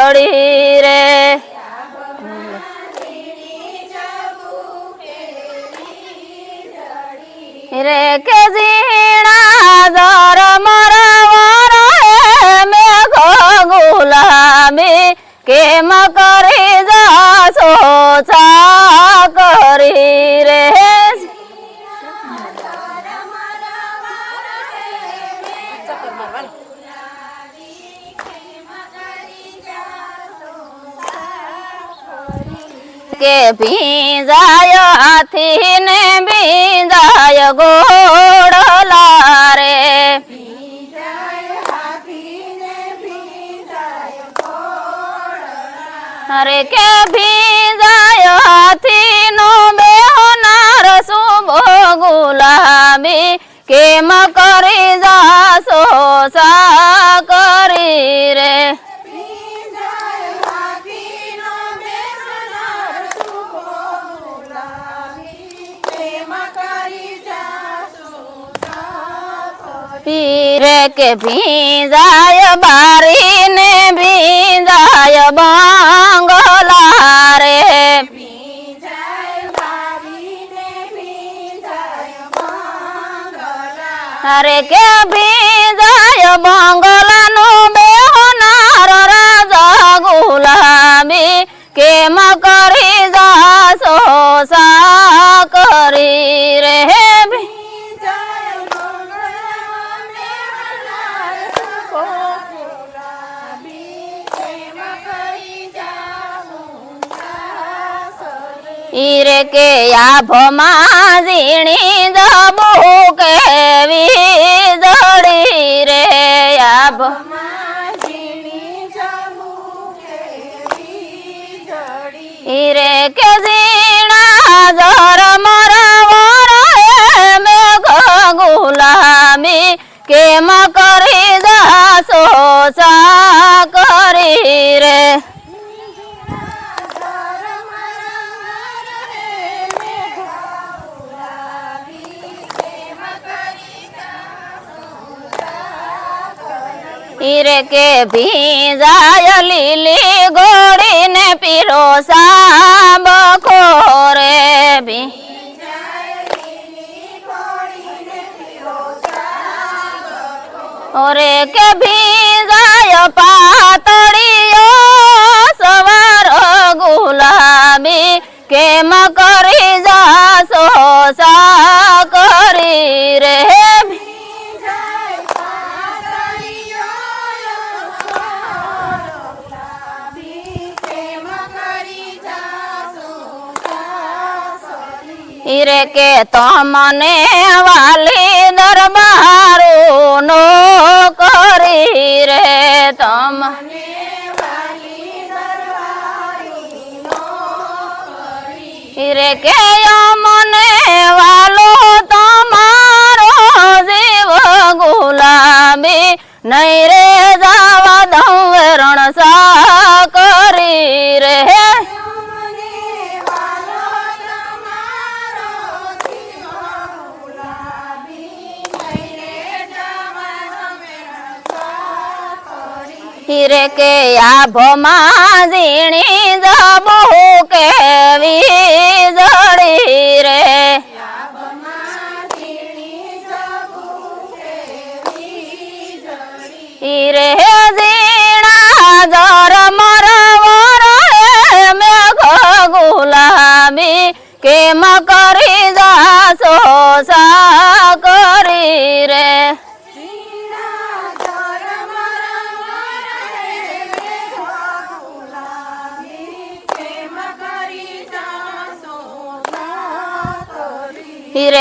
જડી રે રે કે ઝીણા જર મરવર મેઘ ગુલાબી કેમ કરી જાશો ચાકરી રે કે ભીંજાય હાથી ને ભીંજાય ઘોડલા રે અરે કે ભીંજાય હાથી નો બેહોનાર શુભ ગુલાબી કેમ કરી જાશો સાકરી રે પીરે કે ભીંજાય બારી ને ભીંજાય બાંગલા રે અરે કે ભીંજાય બાંગલા નો બેહોનાર રાજા ગુલાબી કેમ કરી જાશો સાકરી રે ઈરે કે આભમાં ઝીણી જબુ કેવી જડી રે ઈરે કે ઝીણા જર મરવર મેઘ ગુલાબી કેમ કરી જાશો ચાકરી રે ઈરે કે ભીંજાય લીલી ગોળી ને પીરો સાબ ખોરે ઓરે કે ભીંજાય પાતળીઓ સવાર ગુલાબી કેમ કરી જાશો સાકરી રે ઈરે કે તમને વાલી દરબારો નો કરી રે ઈરે કે મને વાલો તમારો જીવ ગુલાબી નહીં રે જાવા દઉં રણ સાકરી રે હીરે કે આભમાં ઝીણી જબુ કેવી જડી રે હીરે ઝીણા જર મરવર મેઘ ગુલાબી કેમ કરી જાશો સાકરી રે હીરે